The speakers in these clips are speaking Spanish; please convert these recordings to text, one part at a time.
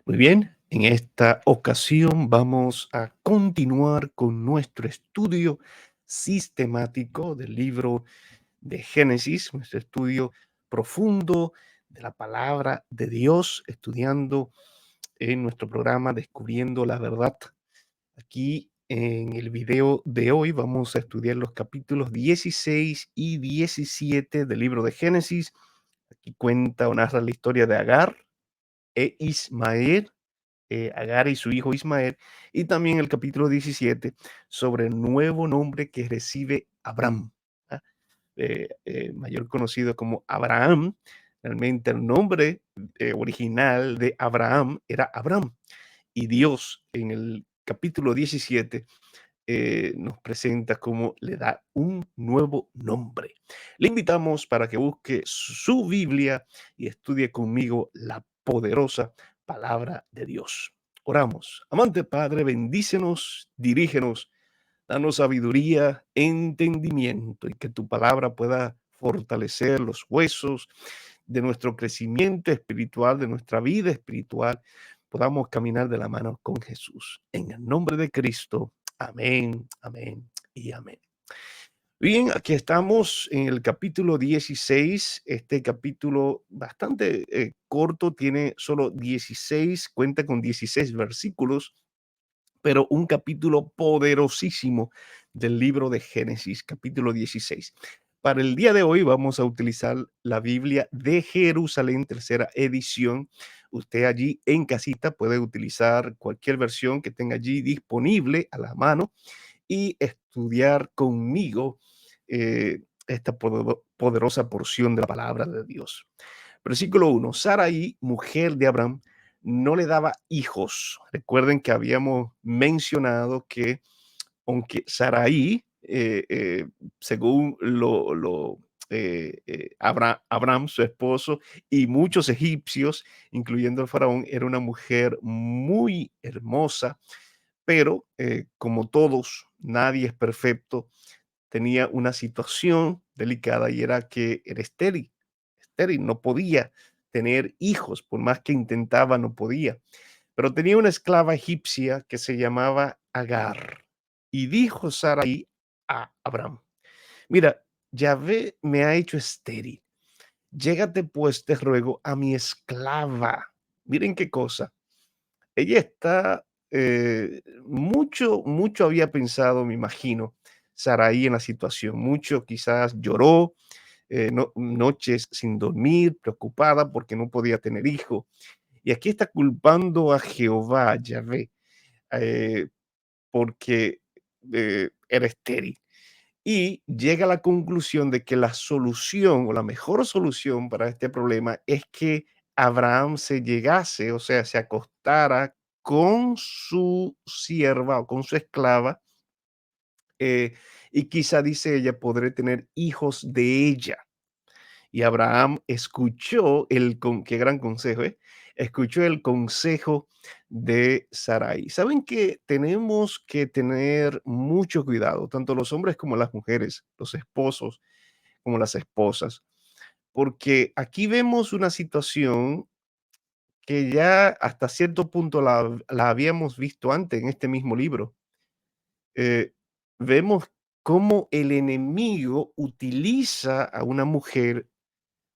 Muy bien, en esta ocasión vamos a continuar con nuestro estudio sistemático del libro de Génesis, nuestro estudio profundo de la palabra de Dios, estudiando en nuestro programa Descubriendo la Verdad. Aquí en el video de hoy vamos a estudiar los capítulos 16 y 17 del libro de Génesis. Aquí cuenta o narra la historia de Agar e Ismael, Agar y su hijo Ismael, y también el capítulo 17 sobre el nuevo nombre que recibe Abraham, ¿ah? Mayor conocido como Abraham. Realmente el nombre original de Abraham era Abraham, y Dios en el capítulo 17 nos presenta cómo le da un nuevo nombre. Le invitamos para que busque su Biblia y estudie conmigo la poderosa palabra de Dios. Oramos. Amante Padre, bendícenos, dirígenos, danos sabiduría, entendimiento y que tu palabra pueda fortalecer los huesos de nuestro crecimiento espiritual, de nuestra vida espiritual, podamos caminar de la mano con Jesús. En el nombre de Cristo. Amén, amén y amén. Bien, aquí estamos en el capítulo 16. Este capítulo bastante corto, tiene solo 16, cuenta con 16 versículos, pero un capítulo poderosísimo del libro de Génesis, capítulo 16. Para el día de hoy vamos a utilizar la Biblia de Jerusalén, tercera edición. Usted allí en casita puede utilizar cualquier versión que tenga allí disponible a la mano y estudiar conmigo esta poderosa porción de la palabra de Dios. Versículo 1. Sarai, mujer de Abraham, no le daba hijos. Recuerden que habíamos mencionado que aunque Sarai, según Abraham, su esposo, y muchos egipcios, incluyendo el faraón, era una mujer muy hermosa, pero como todos, nadie es perfecto, tenía una situación delicada y era que era estéril, no podía tener hijos, por más que intentaba, no podía. Pero tenía una esclava egipcia que se llamaba Agar. Y dijo Sarai a Abraham: mira, Yahvé me ha hecho estéril. Llégate pues, te ruego, a mi esclava. Miren qué cosa. Ella está, mucho había pensado, me imagino, Sarai en la situación. Mucho quizás lloró, noches sin dormir, preocupada porque no podía tener hijo. Y aquí está culpando a Jehová, Yahvé, eh, porque era estéril. Y llega a la conclusión de que la solución o la mejor solución para este problema es que Abraham se llegase, o sea, se acostara con su sierva o con su esclava, eh, y quizá, dice ella, podré tener hijos de ella. Y Abraham escuchó qué gran consejo, ¿eh? Escuchó el consejo de Sarai. Saben que tenemos que tener mucho cuidado, tanto los hombres como las mujeres, los esposos como las esposas, porque aquí vemos una situación que ya hasta cierto punto la habíamos visto antes en este mismo libro. Eh, Vemos cómo el enemigo utiliza a una mujer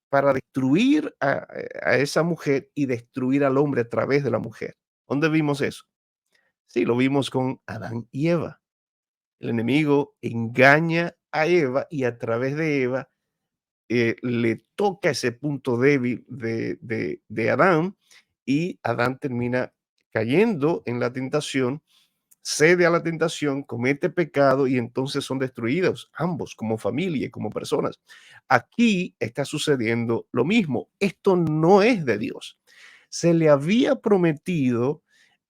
para destruir a esa mujer y destruir al hombre a través de la mujer. ¿Dónde vimos eso? Sí, lo vimos con Adán y Eva. El enemigo engaña a Eva y a través de Eva le toca ese punto débil de Adán, y Adán termina cayendo en la tentación, cede a la tentación, comete pecado y entonces son destruidos ambos como familia y como personas. Aquí está sucediendo lo mismo. Esto no es de Dios. Se le había prometido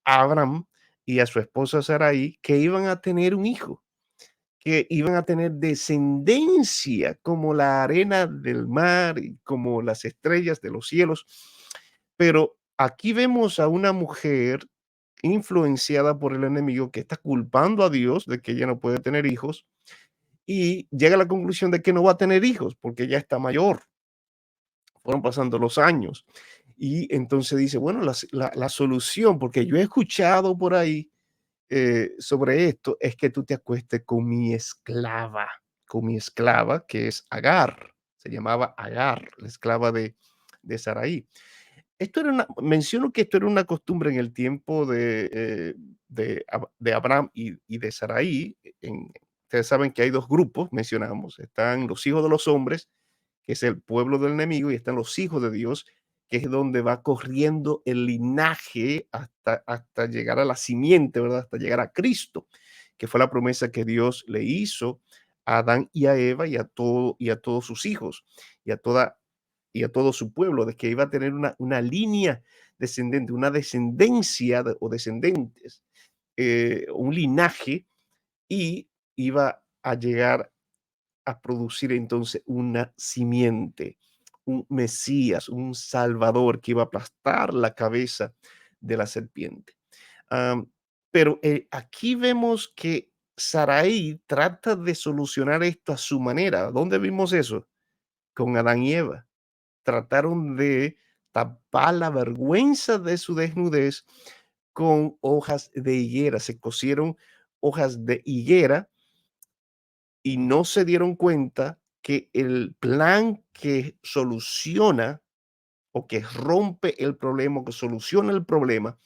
a Abraham y a su esposa Sarai que iban a tener un hijo, que iban a tener descendencia como la arena del mar y como las estrellas de los cielos. Pero aquí vemos a una mujer influenciada por el enemigo que está culpando a Dios de que ella no puede tener hijos, y llega a la conclusión de que no va a tener hijos porque ya está mayor. Fueron pasando los años Y entonces dice, bueno, la solución, porque yo he escuchado por ahí sobre esto, es que tú te acuestes con mi esclava, que es Agar, se llamaba Agar, la esclava de Sarai. Esto era menciono que esto era una costumbre en el tiempo de Abraham y de Sarai. Ustedes saben que hay dos grupos, mencionamos, están los hijos de los hombres, que es el pueblo del enemigo, y están los hijos de Dios, que es donde va corriendo el linaje hasta llegar a la simiente, ¿verdad? Hasta llegar a Cristo, que fue la promesa que Dios le hizo a Adán y a Eva y a todos sus hijos y a toda y a todo su pueblo, de que iba a tener una línea descendente, una descendencia o descendentes, un linaje, y iba a llegar a producir entonces una simiente, un Mesías, un Salvador que iba a aplastar la cabeza de la serpiente. Am, pero aquí vemos que Sarai trata de solucionar esto a su manera. ¿Dónde vimos eso? Con Adán y Eva. Trataron de tapar la vergüenza de su desnudez con hojas de higuera. Se cosieron hojas de higuera y no se dieron cuenta que el plan que soluciona o que rompe el problema, o que soluciona el problema,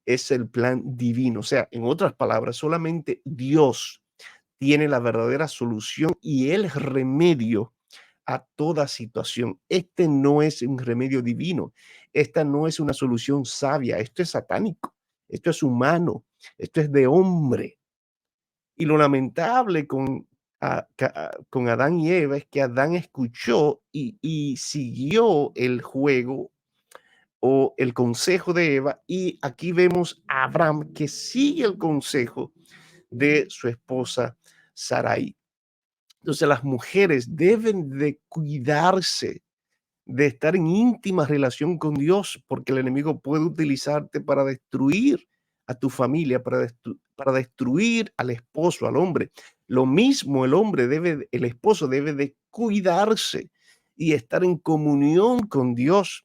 es el plan divino. O sea, en otras palabras, solamente Dios tiene la verdadera solución y el remedio a toda situación. Este no es un remedio divino. Esta no es una solución sabia. Esto es satánico. Esto es humano. Esto es de hombre. Y lo lamentable con Adán y Eva es que Adán escuchó y siguió el juego o el consejo de Eva. Y aquí vemos a Abraham que sigue el consejo de su esposa Sarai. Entonces las mujeres deben de cuidarse de estar en íntima relación con Dios, porque el enemigo puede utilizarte para destruir a tu familia, para destruir al esposo, al hombre. Lo mismo el esposo debe de cuidarse y estar en comunión con Dios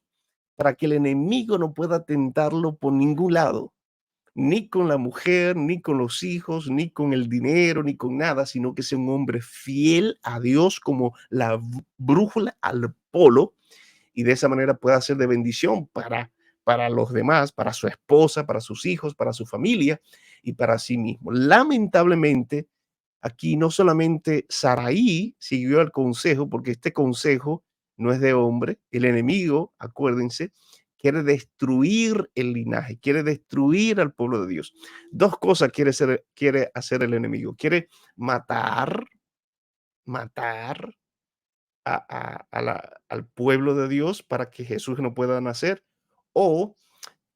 para que el enemigo no pueda tentarlo por ningún lado, ni con la mujer, ni con los hijos, ni con el dinero, ni con nada, sino que sea un hombre fiel a Dios como la brújula al polo, y de esa manera pueda ser de bendición para los demás, para su esposa, para sus hijos, para su familia y para sí mismo. Lamentablemente, aquí no solamente Saraí siguió el consejo, porque este consejo no es de hombre, el enemigo, acuérdense, quiere destruir el linaje, quiere destruir al pueblo de Dios. Dos cosas quiere hacer el enemigo. Quiere matar, matar al pueblo de Dios para que Jesús no pueda nacer. O,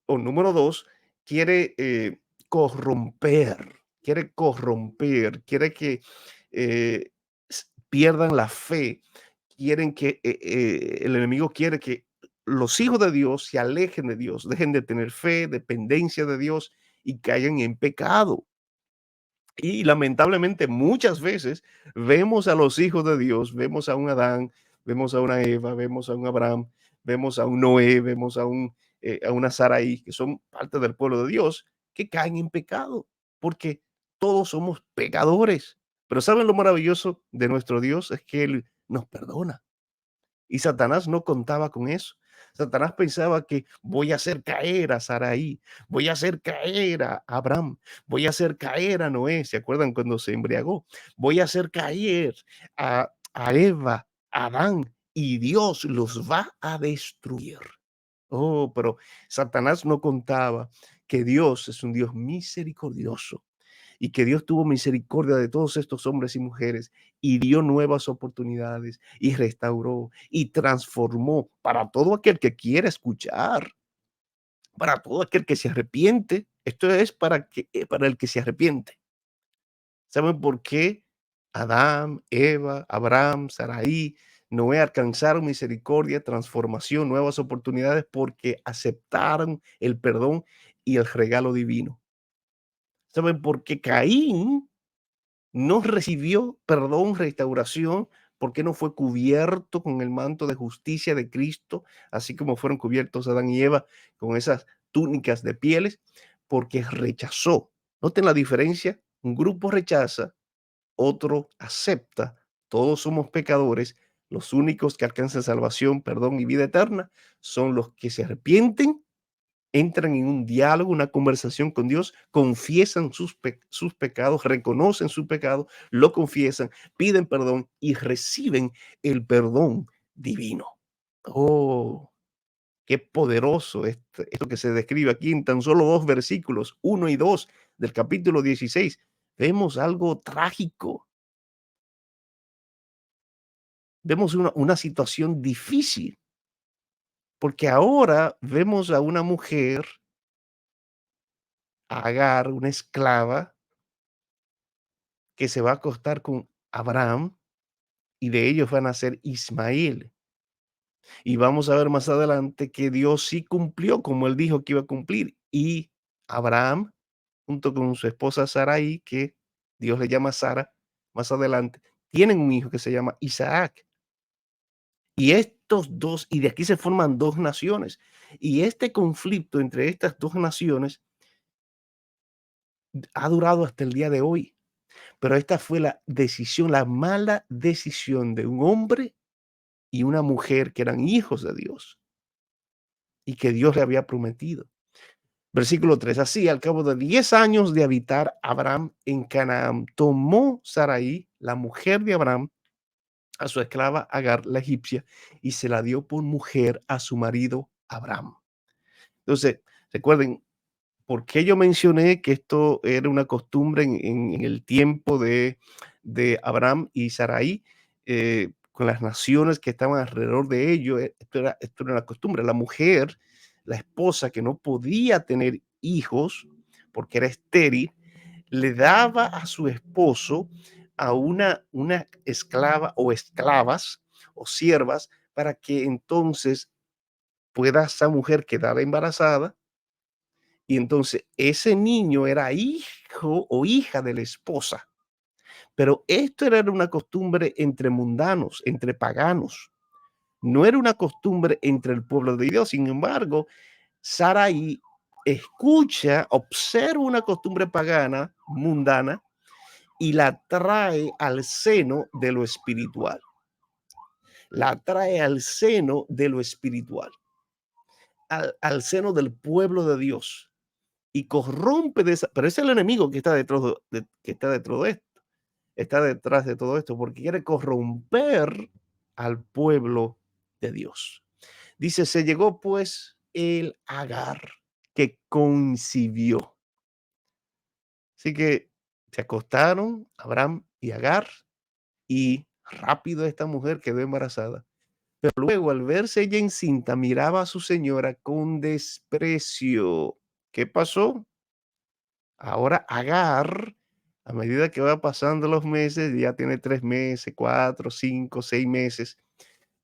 o número dos, quiere corromper, quiere que pierdan la fe, el enemigo quiere que los hijos de Dios se alejen de Dios, dejen de tener fe, dependencia de Dios y caigan en pecado. Y lamentablemente muchas veces vemos a los hijos de Dios, vemos a un Adán, vemos a una Eva, vemos a un Abraham, vemos a un Noé, vemos a una Sarai, que son parte del pueblo de Dios, que caen en pecado, porque todos somos pecadores. Pero ¿saben lo maravilloso de nuestro Dios? Es que Él nos perdona. Y Satanás no contaba con eso. Satanás pensaba que voy a hacer caer a Saraí, voy a hacer caer a Abraham, voy a hacer caer a Noé. ¿Se acuerdan cuando se embriagó? Voy a hacer caer a Eva, a Adán, y Dios los va a destruir. Oh, pero Satanás no contaba que Dios es un Dios misericordioso y que Dios tuvo misericordia de todos estos hombres y mujeres y dio nuevas oportunidades y restauró y transformó para todo aquel que quiere escuchar, para todo aquel que se arrepiente. Esto es para el que se arrepiente. ¿Saben por qué Adán, Eva, Abraham, Saraí, Noé alcanzaron misericordia, transformación, nuevas oportunidades? Porque aceptaron el perdón y el regalo divino. ¿Saben por qué Caín no recibió perdón, restauración? ¿Por qué no fue cubierto con el manto de justicia de Cristo, así como fueron cubiertos Adán y Eva con esas túnicas de pieles? Porque rechazó. Noten la diferencia. Un grupo rechaza, otro acepta. Todos somos pecadores. Los únicos que alcanzan salvación, perdón y vida eterna son los que se arrepienten, entran en un diálogo, una conversación con Dios, confiesan sus pecados, reconocen su pecado, lo confiesan, piden perdón y reciben el perdón divino. Oh, qué poderoso esto que se describe aquí en tan solo 2 versículos, 1 y 2 del capítulo 16. Vemos algo trágico, vemos una situación difícil, porque ahora vemos a una mujer, a Agar, una esclava, que se va a acostar con Abraham y de ellos van a ser Ismael. Y vamos a ver más adelante que Dios sí cumplió como él dijo que iba a cumplir. Y Abraham, junto con su esposa Sarai, que Dios le llama Sara, más adelante, tienen un hijo que se llama Isaac. Y estos dos, y de aquí se forman dos naciones. Y este conflicto entre estas dos naciones ha durado hasta el día de hoy. Pero esta fue la decisión, la mala decisión de un hombre y una mujer que eran hijos de Dios y que Dios le había prometido. Versículo 3. Así, al cabo de 10 años de habitar Abraham en Canaán, tomó Sarai, la mujer de Abraham, a su esclava Agar, la egipcia, y se la dio por mujer a su marido Abraham. Entonces, recuerden, ¿por qué yo mencioné que esto era una costumbre en el tiempo de Abraham y Sarai, con las naciones que estaban alrededor de ellos? Esto era la costumbre. La mujer, la esposa que no podía tener hijos porque era estéril, le daba a su esposo a una esclava o esclavas o siervas para que entonces pueda esa mujer quedar embarazada y entonces ese niño era hijo o hija de la esposa. Pero esto era una costumbre entre mundanos, entre paganos. No era una costumbre entre el pueblo de Dios. Sin embargo, Sarai escucha, observa una costumbre pagana, mundana, y la trae al seno de lo espiritual. La trae al seno de lo espiritual, al seno del pueblo de Dios y corrompe de esa, pero es el enemigo que está detrás que está detrás de esto, está detrás de todo esto, porque quiere corromper al pueblo de Dios. Dice, se llegó pues el Agar que concibió. Así que se acostaron Abraham y Agar y rápido esta mujer quedó embarazada. Pero luego al verse ella encinta, miraba a su señora con desprecio. ¿Qué pasó? Ahora Agar, a medida que va pasando los meses, ya tiene 3 meses, 4, 5, 6 meses,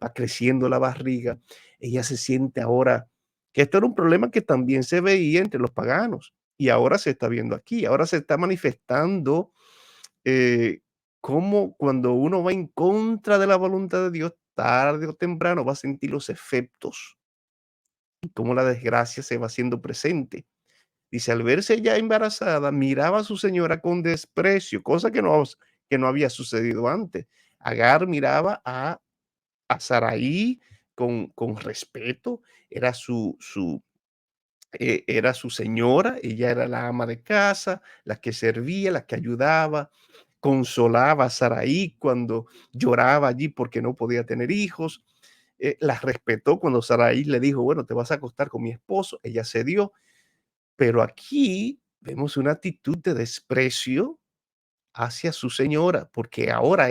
va creciendo la barriga. Ella se siente ahora que esto era un problema que también se veía entre los paganos y ahora se está viendo aquí, ahora se está manifestando cómo cuando uno va en contra de la voluntad de Dios, tarde o temprano va a sentir los efectos y cómo la desgracia se va haciendo presente. Dice, al verse ya embarazada, miraba a su señora con desprecio, cosa que no había sucedido antes. Agar miraba a Saraí con respeto, era era su señora, ella era la ama de casa, la que servía, la que ayudaba, consolaba a Saraí cuando lloraba allí porque no podía tener hijos. La respetó cuando Saraí le dijo, bueno, te vas a acostar con mi esposo, ella cedió, pero aquí vemos una actitud de desprecio hacia su señora, porque ahora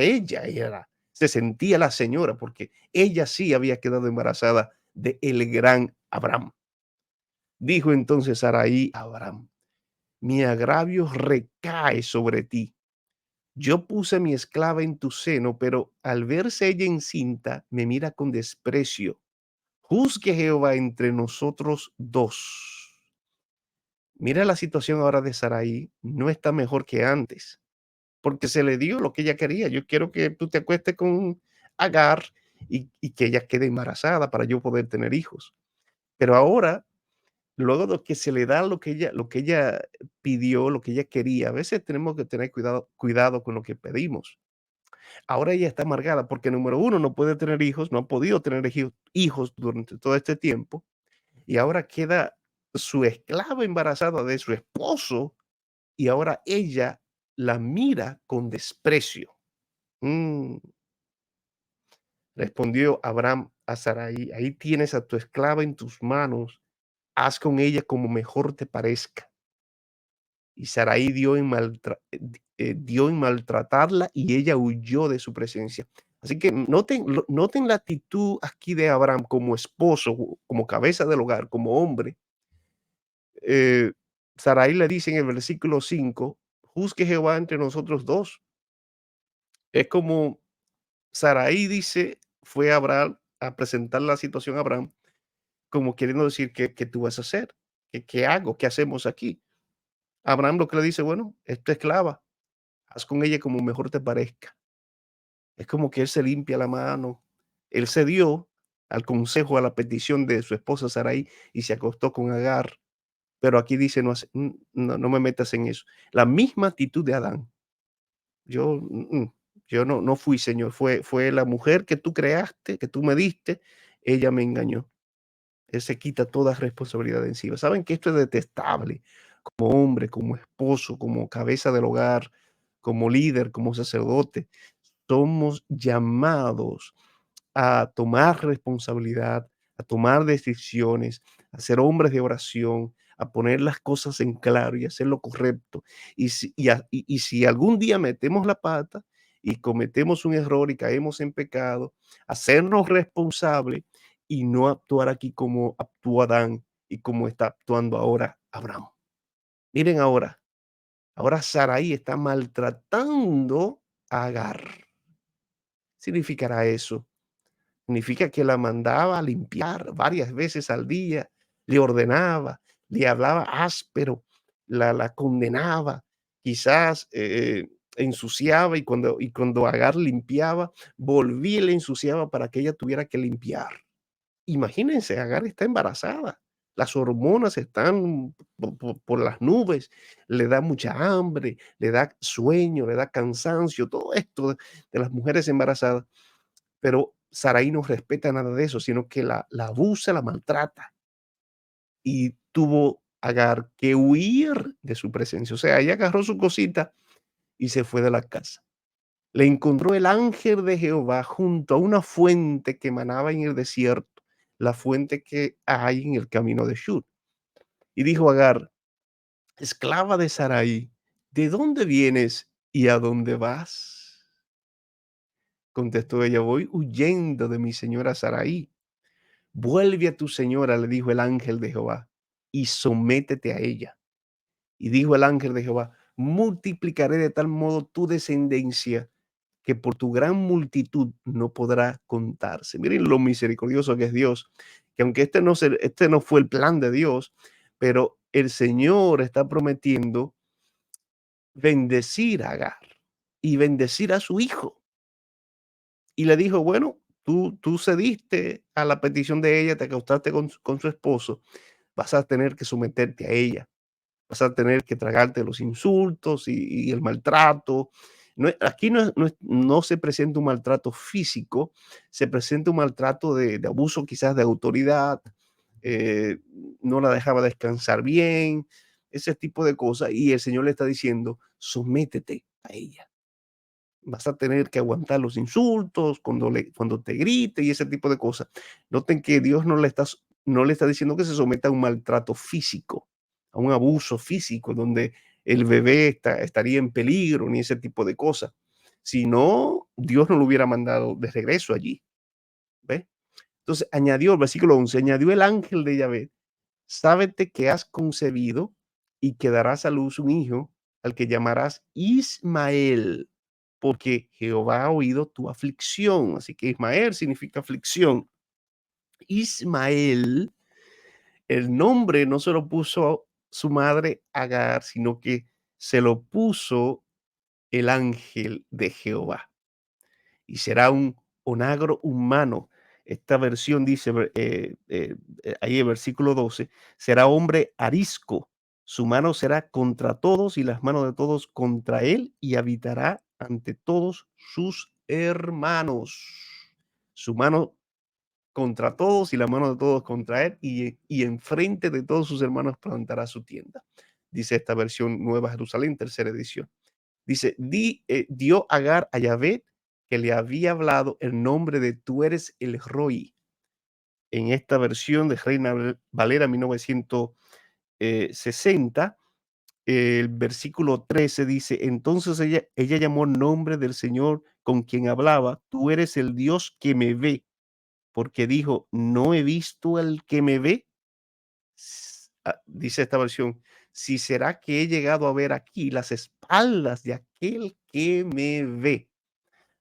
se sentía la señora, porque ella sí había quedado embarazada de el gran Abraham. Dijo entonces Sarai a Abraham, mi agravio recae sobre ti. Yo puse mi esclava en tu seno, pero al verse ella encinta, me mira con desprecio. Juzgue Jehová entre nosotros dos. Mira la situación ahora de Sarai, no está mejor que antes, porque se le dio lo que ella quería. Yo quiero que tú te acuestes con Agar y que ella quede embarazada para yo poder tener hijos. Pero ahora, luego de que se le da lo que ella pidió, lo que ella quería, a veces tenemos que tener cuidado con lo que pedimos. Ahora ella está amargada porque, número uno, no puede tener hijos, no ha podido tener hijos durante todo este tiempo, y ahora queda su esclava embarazada de su esposo, y ahora ella la mira con desprecio. Mm, Respondió Abraham a Sarai: ahí tienes a tu esclava en tus manos, haz con ella como mejor te parezca. Y Sarai dio en maltratarla, y ella huyó de su presencia. Así que noten la actitud aquí de Abraham como esposo, como cabeza del hogar, como hombre. Eh, Sarai le dice en el versículo 5: juzgue Jehová entre nosotros dos. Es como Sarai dice, fue a Abraham a presentar la situación a Abraham, como queriendo decir: ¿qué tú vas a hacer? ¿Qué hago? ¿Qué hacemos aquí? Abraham lo que le dice: bueno, es tu esclava, haz con ella como mejor te parezca. Es como que él se limpia la mano. Él cedió al consejo, a la petición de su esposa Sarai, y se acostó con Agar. Pero aquí dice: no me metas en eso. La misma actitud de Adán. Yo, yo no fui, Señor, fue la mujer que tú creaste, que tú me diste, ella me engañó. Él se quita toda responsabilidad de encima. Saben que esto es detestable como hombre, como esposo, como cabeza del hogar, como líder, como sacerdote. Somos llamados a tomar responsabilidad, a tomar decisiones, a ser hombres de oración, a poner las cosas en claro y hacer lo correcto. Y si algún día metemos la pata y cometemos un error y caemos en pecado, hacernos responsables y no actuar aquí como actuó Adán y como está actuando ahora Abraham. Miren ahora Sarai está maltratando a Agar. Significará eso. Significa que la mandaba a limpiar varias veces al día, le ordenaba, le hablaba áspero, la condenaba, quizás ensuciaba, y cuando Agar limpiaba, volvía y le ensuciaba para que ella tuviera que limpiar. Imagínense, Agar está embarazada, las hormonas están por las nubes, le da mucha hambre, le da sueño, le da cansancio, todo esto de las mujeres embarazadas. Pero Sarai no respeta nada de eso, sino que la abusa, la maltrata, y tuvo Agar que huir de su presencia. O sea, ella agarró su cosita y se fue de la casa. Le encontró el ángel de Jehová junto a una fuente que emanaba en el desierto, la fuente que hay en el camino de Shur. Y dijo Agar: esclava de Sarai, ¿de dónde vienes y a dónde vas? Contestó ella: voy huyendo de mi señora Sarai. Vuelve a tu señora, le dijo el ángel de Jehová, y sométete a ella. Y dijo el ángel de Jehová: multiplicaré de tal modo tu descendencia que por tu gran multitud no podrá contarse. Miren lo misericordioso que es Dios, que aunque este no fue el plan de Dios, pero el Señor está prometiendo bendecir a Agar y bendecir a su hijo. Y le dijo: bueno, tú cediste a la petición de ella, te acostaste con su esposo, vas a tener que someterte a ella, vas a tener que tragarte los insultos y el maltrato. Aquí no se presenta un maltrato físico, se presenta un maltrato de abuso quizás de autoridad, eh, no la dejaba descansar bien, ese tipo de cosas, y el Señor le está diciendo: sométete a ella. Vas a tener que aguantar los insultos cuando te grite y ese tipo de cosas. Noten que Dios no le está diciendo que se someta a un maltrato físico, a un abuso físico, donde el bebé estaría en peligro, ni ese tipo de cosas. Si no, Dios no lo hubiera mandado de regreso allí. ¿Ve? Entonces añadió, el versículo 11, añadió el ángel de Yahvé: sábete que has concebido y que darás a luz un hijo, al que llamarás Ismael, porque Jehová ha oído tu aflicción. Así que Ismael significa aflicción. Ismael, el nombre no se lo puso su madre Agar, sino que se lo puso el ángel de Jehová. Y será un onagro humano. Esta versión dice, ahí el versículo 12, será hombre arisco, su mano será contra todos y las manos de todos contra él y habitará ante todos sus hermanos. Su mano contra todos y la mano de todos contra él y enfrente de todos sus hermanos plantará su tienda. Dice esta versión Nueva Jerusalén, tercera edición. Dice, dio Agar a Yahvé que le había hablado el nombre de tú eres el Roi. En esta versión de Reina Valera 1960, el versículo 13 dice, entonces ella llamó el nombre del Señor con quien hablaba, tú eres el Dios que me ve, porque dijo, no he visto al que me ve. Dice esta versión, si será que he llegado a ver aquí las espaldas de aquel que me ve.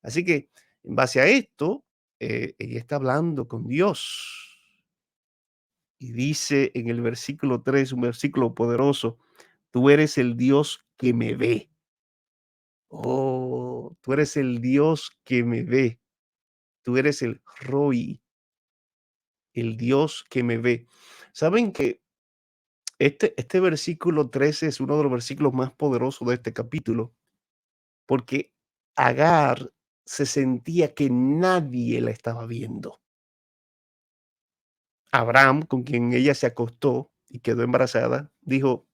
Así que en base a esto, ella está hablando con Dios y dice en el versículo 3, un versículo poderoso, tú eres el Dios que me ve. Oh, tú eres el Dios que me ve. Tú eres el Roi, el Dios que me ve. ¿Saben que este versículo 13 es uno de los versículos más poderosos de este capítulo? Porque Agar se sentía que nadie la estaba viendo. Abraham, con quien ella se acostó y quedó embarazada, dijo,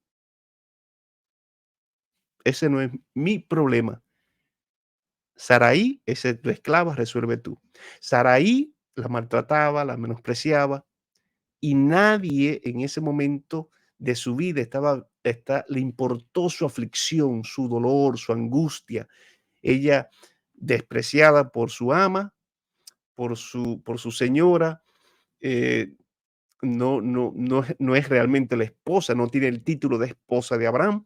ese no es mi problema. Saraí es tu esclava, resuelve tú. Saraí la maltrataba, la menospreciaba y nadie en ese momento de su vida le importó su aflicción, su dolor, su angustia. Ella despreciada por su ama, por su señora, eh, no es realmente la esposa, no tiene el título de esposa de Abraham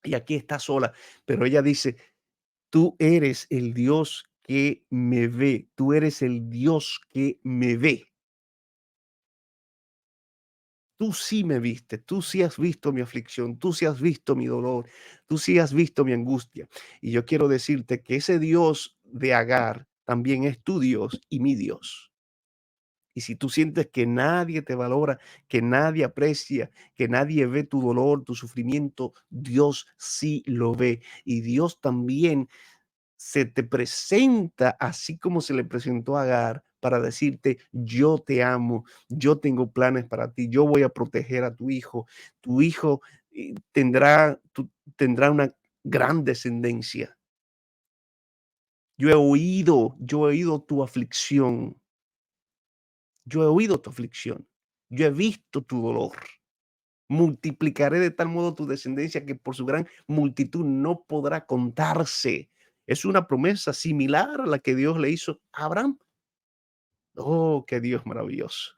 y aquí está sola, pero ella dice, tú eres el Dios que me ve, tú eres el Dios que me ve. Tú sí me viste, tú sí has visto mi aflicción, tú sí has visto mi dolor, tú sí has visto mi angustia. Y yo quiero decirte que ese Dios de Agar también es tu Dios y mi Dios. Y si tú sientes que nadie te valora, que nadie aprecia, que nadie ve tu dolor, tu sufrimiento, Dios sí lo ve. Y Dios también se te presenta así como se le presentó a Agar para decirte, yo te amo, yo tengo planes para ti, yo voy a proteger a tu hijo tendrá una gran descendencia. Yo he oído tu aflicción, yo he oído tu aflicción, yo he visto tu dolor. Multiplicaré de tal modo tu descendencia que por su gran multitud no podrá contarse. Es una promesa similar a la que Dios le hizo a Abraham. Oh, qué Dios maravilloso.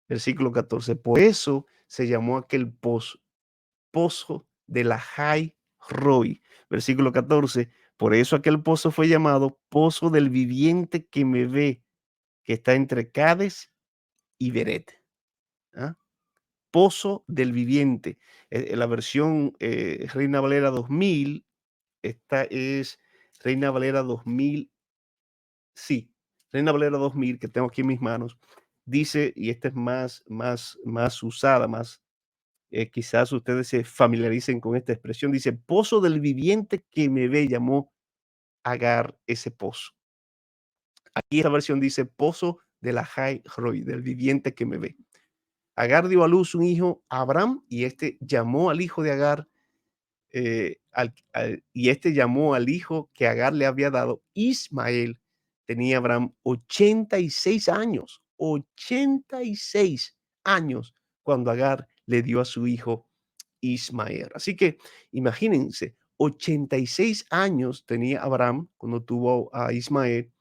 Versículo 14. Por eso se llamó aquel pozo de la Jai Roy. Versículo 14. Por eso aquel pozo fue llamado pozo del viviente que me ve, que está entre Cades y Beret. ¿Ah? Pozo del viviente. La versión Reina Valera 2000, esta es Reina Valera 2000, sí, Reina Valera 2000, que tengo aquí en mis manos, dice, y esta es más usada, quizás ustedes se familiaricen con esta expresión, dice, pozo del viviente que me ve, llamó Agar ese pozo. Aquí esta versión dice, pozo de la Jai Roy, del viviente que me ve. Agar dio a luz un hijo a Abraham y este llamó al hijo de Agar, y este llamó al hijo que Agar le había dado Ismael. Tenía Abraham 86 años, 86 años cuando Agar le dio a su hijo Ismael. Así que imagínense, 86 años tenía Abraham cuando tuvo a Ismael.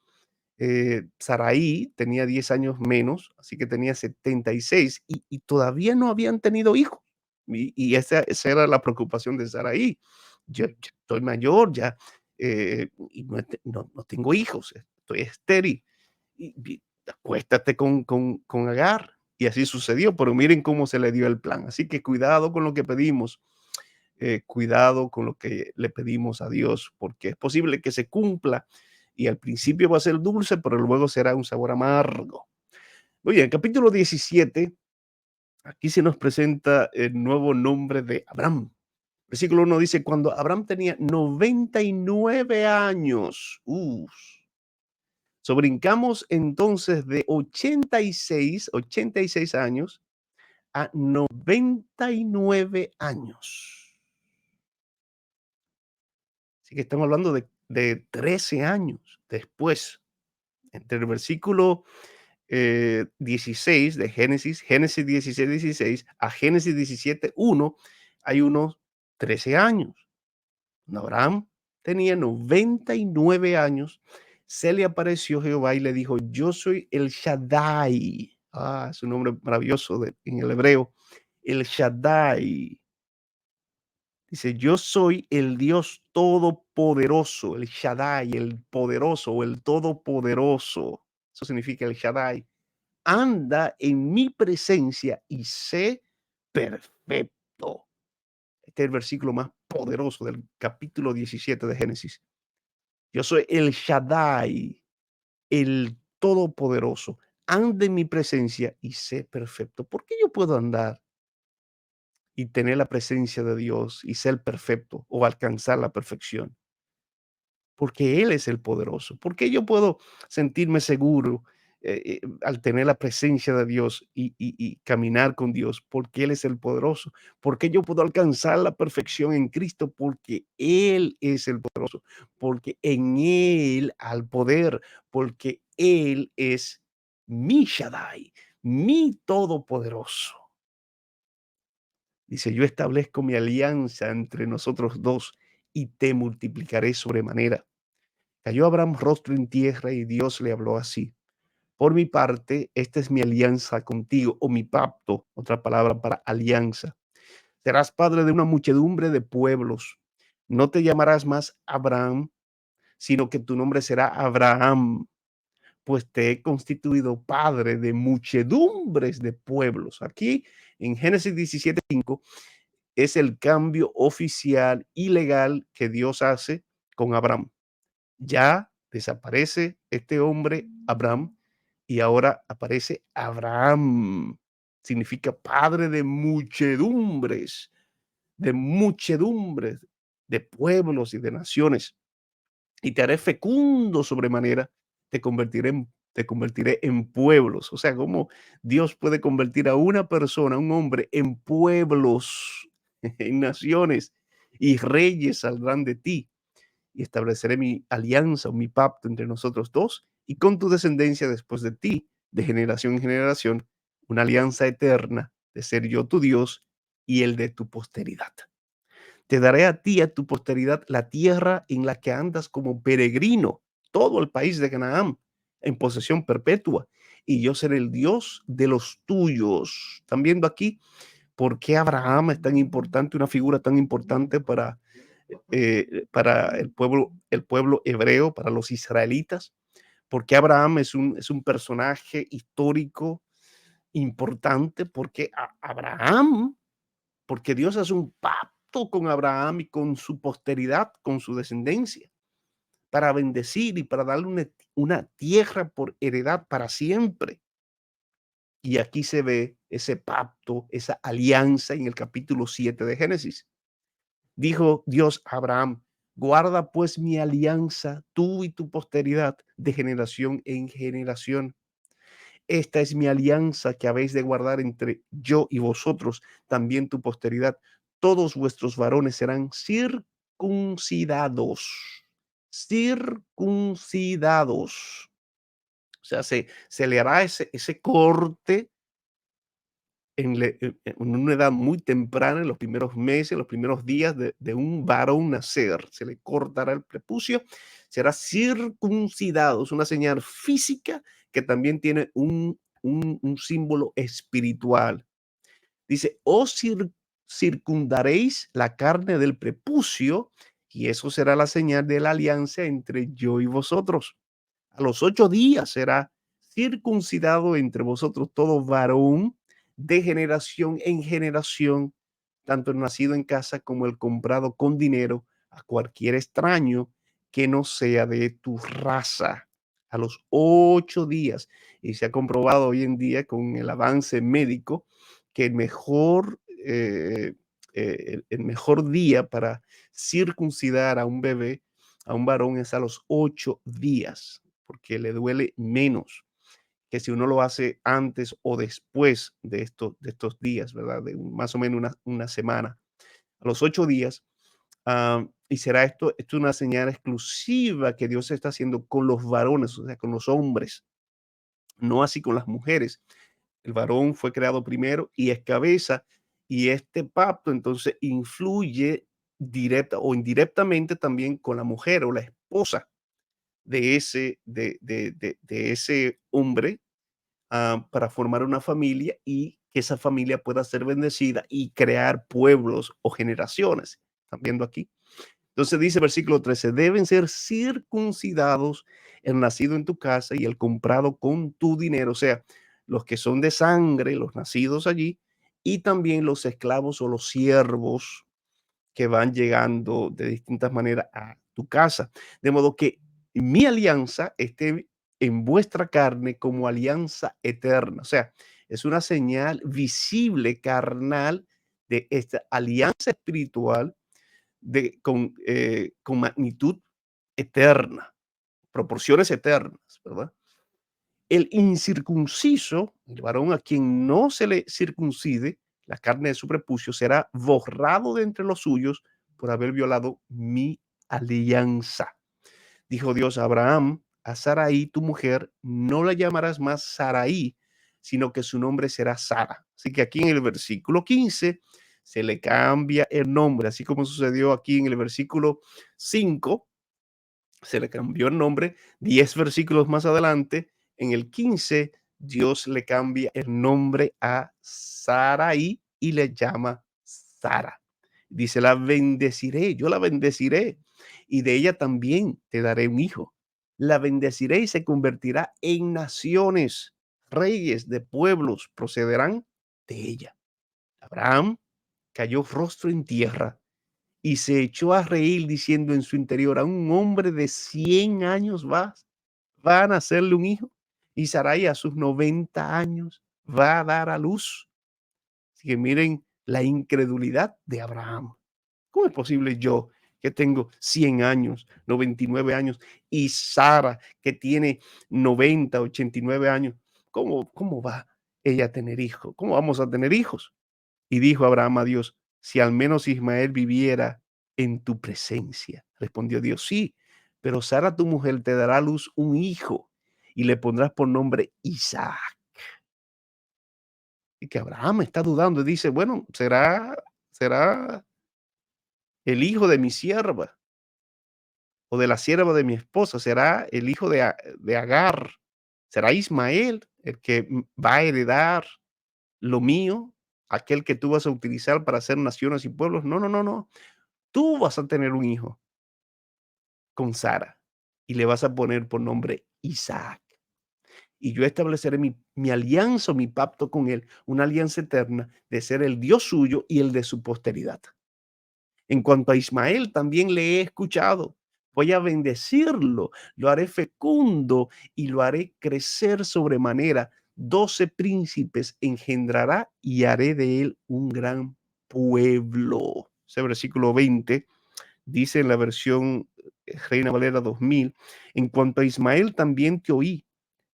Saraí tenía 10 años menos, así que tenía 76 y todavía no habían tenido hijos. Y esa era la preocupación de Saraí. Yo estoy mayor ya y no tengo hijos, estoy estéril. Y acuéstate con Agar. Y así sucedió, pero miren cómo se le dio el plan. Así que cuidado con lo que pedimos, cuidado con lo que le pedimos a Dios, porque es posible que se cumpla y al principio va a ser dulce, pero luego será un sabor amargo. Muy bien, capítulo 17, aquí se nos presenta el nuevo nombre de Abraham. Versículo 1 dice, cuando Abraham tenía 99 años, brincamos entonces de 86 años a 99 años. Así que estamos hablando de 13 años después, entre el versículo 16 de Génesis 16, 16 a Génesis 17, 1, hay unos 13 años. Abraham tenía 99 años, se le apareció Jehová y le dijo, yo soy el Shaddai. Es un nombre maravilloso en el hebreo. El Shaddai. Dice, yo soy el Dios todopoderoso, el Shaddai, el poderoso o el todopoderoso. Eso significa el Shaddai. Anda en mi presencia y sé perfecto. Este es el versículo más poderoso del capítulo 17 de Génesis. Yo soy el Shaddai, el todopoderoso. Anda en mi presencia y sé perfecto. ¿Por qué yo puedo andar y tener la presencia de Dios y ser perfecto o alcanzar la perfección? Porque Él es el poderoso. Porque yo puedo sentirme seguro al tener la presencia de Dios y caminar con Dios, porque Él es el poderoso. Porque yo puedo alcanzar la perfección en Cristo, porque Él es el poderoso. Porque en Él al poder, porque Él es mi Shaddai, mi todopoderoso. Dice, yo establezco mi alianza entre nosotros dos y te multiplicaré sobremanera. Cayó Abraham rostro en tierra y Dios le habló así. Por mi parte, esta es mi alianza contigo, o mi pacto, otra palabra para alianza. Serás padre de una muchedumbre de pueblos. No te llamarás más Abraham, sino que tu nombre será Abraham, pues te he constituido padre de muchedumbres de pueblos. Aquí en Génesis 17:5 es el cambio oficial y legal que Dios hace con Abraham. Ya desaparece este hombre, Abraham, y ahora aparece Abraham. Significa padre de muchedumbres, de pueblos y de naciones. Y te haré fecundo sobremanera, te convertiré en pueblos. O sea, cómo Dios puede convertir a una persona, a un hombre, en pueblos, en naciones, y reyes saldrán de ti y estableceré mi alianza o mi pacto entre nosotros dos y con tu descendencia después de ti, de generación en generación, una alianza eterna de ser yo tu Dios y el de tu posteridad. Te daré a ti y a tu posteridad la tierra en la que andas como peregrino, todo el país de Canaán, en posesión perpetua, y yo seré el Dios de los tuyos. ¿Están viendo aquí por qué Abraham es tan importante, una figura tan importante para el pueblo hebreo, para los israelitas? Porque Abraham es un personaje histórico importante, porque Abraham, porque Dios hace un pacto con Abraham y con su posteridad, con su descendencia, para bendecir y para darle una tierra por heredad para siempre. Y aquí se ve ese pacto, esa alianza en el capítulo 7 de Génesis. Dijo Dios a Abraham, guarda pues mi alianza, tú y tu posteridad, de generación en generación. Esta es mi alianza que habéis de guardar entre yo y vosotros, también tu posteridad. Todos vuestros varones serán circuncidados. Circuncidados. O sea, se le hará ese corte en una edad muy temprana, en los primeros meses, los primeros días de un varón nacer. Se le cortará el prepucio, será circuncidado. Es una señal física que también tiene un símbolo espiritual. Dice, os circundaréis la carne del prepucio, y eso será la señal de la alianza entre yo y vosotros. A los 8 días será circuncidado entre vosotros todo varón de generación en generación, tanto el nacido en casa como el comprado con dinero a cualquier extraño que no sea de tu raza. A los 8 días, y se ha comprobado hoy en día con el avance médico que el mejor día para circuncidar a un bebé, a un varón, es a los 8 días, porque le duele menos que si uno lo hace antes o después de estos días, ¿verdad? De más o menos una semana. A los 8 días, y será esto una señal exclusiva que Dios está haciendo con los varones, o sea, con los hombres, no así con las mujeres. El varón fue creado primero y es cabeza, y este pacto entonces influye directa o indirectamente también con la mujer o la esposa de ese hombre, para formar una familia y que esa familia pueda ser bendecida y crear pueblos o generaciones. ¿Están viendo aquí? Entonces dice versículo 13, deben ser circuncidados el nacido en tu casa y el comprado con tu dinero, o sea, los que son de sangre, los nacidos allí, y también los esclavos o los siervos que van llegando de distintas maneras a tu casa. De modo que mi alianza esté en vuestra carne como alianza eterna. O sea, es una señal visible, carnal, de esta alianza espiritual con magnitud eterna, proporciones eternas, ¿verdad? El incircunciso, el varón a quien no se le circuncide la carne de su prepucio, será borrado de entre los suyos por haber violado mi alianza. Dijo Dios a Abraham: a Sarai, tu mujer, no la llamarás más Sarai, sino que su nombre será Sara. Así que aquí en el versículo 15 se le cambia el nombre, así como sucedió aquí en el versículo 5, se le cambió el nombre. 10 versículos más adelante, en el 15, Dios le cambia el nombre a Sarai y le llama Sara. Dice, la bendeciré, yo la bendeciré, y de ella también te daré un hijo. La bendeciré y se convertirá en naciones, reyes de pueblos procederán de ella. Abraham cayó rostro en tierra y se echó a reír diciendo en su interior: a un hombre de 100 años va a nacerle un hijo, y Sarai a sus 90 años va a dar a luz. Así que miren la incredulidad de Abraham. ¿Cómo es posible yo, que tengo 100 años, 99 años, y Sara, que tiene 90, 89 años? ¿Cómo va ella a tener hijos? ¿Cómo vamos a tener hijos? Y dijo Abraham a Dios: si al menos Ismael viviera en tu presencia. Respondió Dios: sí, pero Sara tu mujer te dará a luz un hijo y le pondrás por nombre Isaac. Y que Abraham está dudando y dice: bueno, será el hijo de mi sierva o de la sierva de mi esposa, será el hijo de Agar, será Ismael el que va a heredar lo mío, aquel que tú vas a utilizar para hacer naciones y pueblos. No, no, no, no. Tú vas a tener un hijo con Sara y le vas a poner por nombre Isaac. Y yo estableceré mi alianza, mi pacto con él, una alianza eterna de ser el Dios suyo y el de su posteridad. En cuanto a Ismael, también le he escuchado. Voy a bendecirlo, lo haré fecundo y lo haré crecer sobremanera. 12 príncipes engendrará y haré de él un gran pueblo. Ese versículo 20 dice en la versión Reina Valera 2000, en cuanto a Ismael también te oí,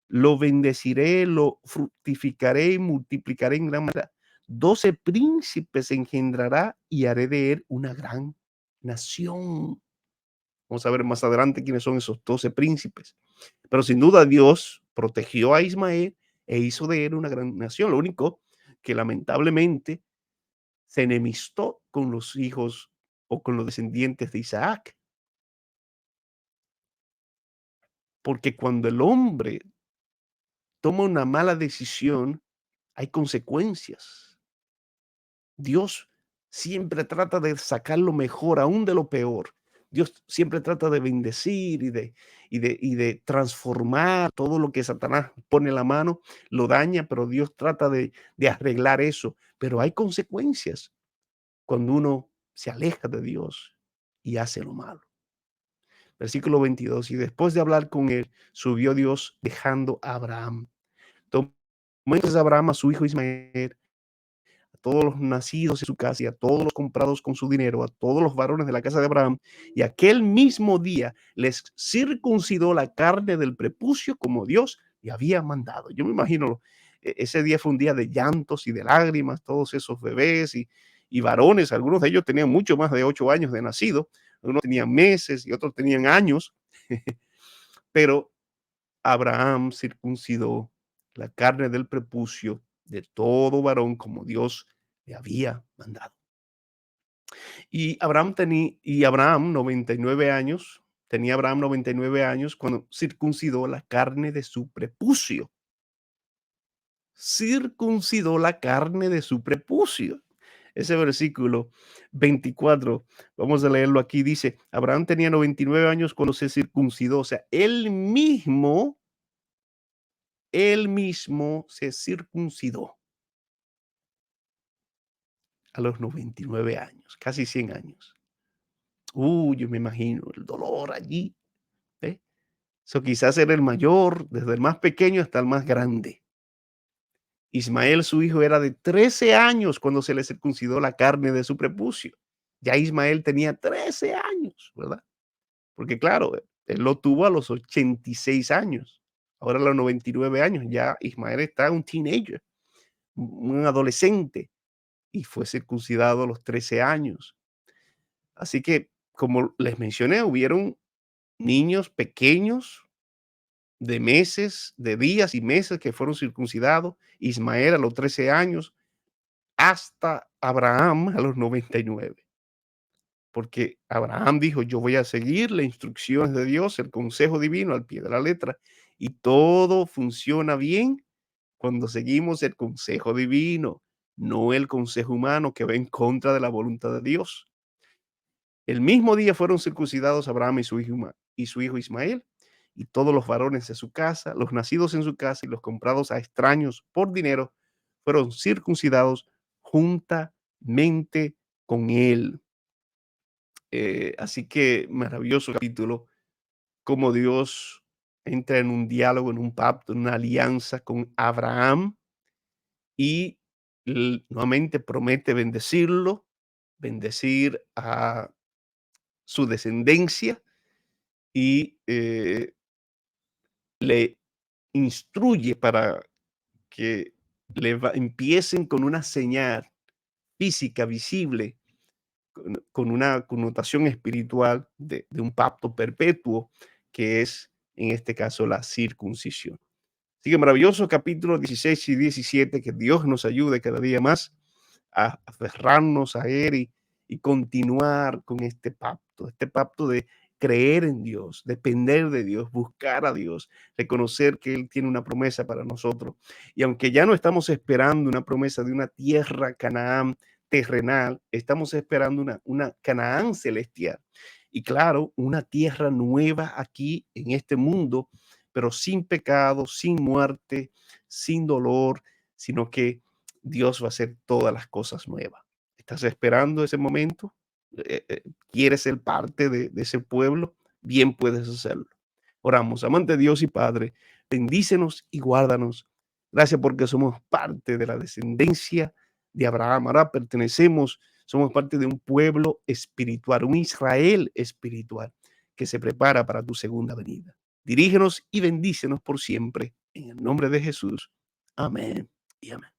lo bendeciré, lo fructificaré y multiplicaré en gran manera. 12 príncipes engendrará y haré de él una gran nación. Vamos a ver más adelante quiénes son esos 12 príncipes. Pero sin duda Dios protegió a Ismael e hizo de él una gran nación. Lo único que lamentablemente se enemistó con los hijos o con los descendientes de Isaac. Porque cuando el hombre toma una mala decisión, hay consecuencias. Dios siempre trata de sacar lo mejor, aún de lo peor. Dios siempre trata de bendecir y de transformar todo lo que Satanás pone en la mano, lo daña, pero Dios trata de arreglar eso. Pero hay consecuencias cuando uno se aleja de Dios y hace lo malo. Versículo 22. Y después de hablar con él, subió Dios dejando a Abraham. Tomó entonces Abraham a su hijo Ismael, a todos los nacidos en su casa y a todos los comprados con su dinero, a todos los varones de la casa de Abraham, y aquel mismo día les circuncidó la carne del prepucio como Dios le había mandado. Yo me imagino, ese día fue un día de llantos y de lágrimas, todos esos bebés y varones, algunos de ellos tenían mucho más de 8 años de nacido, unos tenían meses y otros tenían años, pero Abraham circuncidó la carne del prepucio de todo varón como Dios le había mandado. Y Abraham 99 años, tenía Abraham 99 años cuando circuncidó la carne de su prepucio. Circuncidó la carne de su prepucio. Ese versículo 24, vamos a leerlo aquí, dice, Abraham tenía 99 años cuando se circuncidó, o sea, él mismo se circuncidó a los 99 años, casi 100 años. Yo me imagino el dolor allí, ¿eh? Eso quizás era el mayor, desde el más pequeño hasta el más grande. Ismael, su hijo, era de 13 años cuando se le circuncidó la carne de su prepucio. Ya Ismael tenía 13 años, ¿verdad? Porque claro, él lo tuvo a los 86 años. Ahora a los 99 años, ya Ismael está un teenager, un adolescente, y fue circuncidado a los 13 años. Así que, como les mencioné, hubieron niños pequeños de meses, de días y meses que fueron circuncidados. Ismael a los 13 años, hasta Abraham a los 99. Porque Abraham dijo, yo voy a seguir las instrucciones de Dios, el consejo divino al pie de la letra. Y todo funciona bien cuando seguimos el consejo divino, no el consejo humano que va en contra de la voluntad de Dios. El mismo día fueron circuncidados Abraham y su hijo Ismael, y todos los varones de su casa, los nacidos en su casa y los comprados a extraños por dinero, fueron circuncidados juntamente con él. Así que maravilloso capítulo, como Dios entra en un diálogo, en un pacto, en una alianza con Abraham y nuevamente promete bendecirlo, bendecir a su descendencia y le instruye para que empiecen con una señal física visible, con una connotación espiritual de un pacto perpetuo, que es en este caso la circuncisión. Así que maravilloso capítulo 16 y 17, que Dios nos ayude cada día más a aferrarnos a Él y continuar con este pacto de creer en Dios, depender de Dios, buscar a Dios, reconocer que Él tiene una promesa para nosotros. Y aunque ya no estamos esperando una promesa de una tierra Canaán terrenal, estamos esperando una Canaán celestial. Y claro, una tierra nueva aquí en este mundo, pero sin pecado, sin muerte, sin dolor, sino que Dios va a hacer todas las cosas nuevas. ¿Estás esperando ese momento? ¿Quieres ser parte de ese pueblo? Bien puedes hacerlo. Oramos, amante Dios y Padre, bendícenos y guárdanos. Gracias porque somos parte de la descendencia de Abraham. Ahora somos parte de un pueblo espiritual, un Israel espiritual que se prepara para tu segunda venida. Dirígenos y bendícenos por siempre. En el nombre de Jesús. Amén y amén.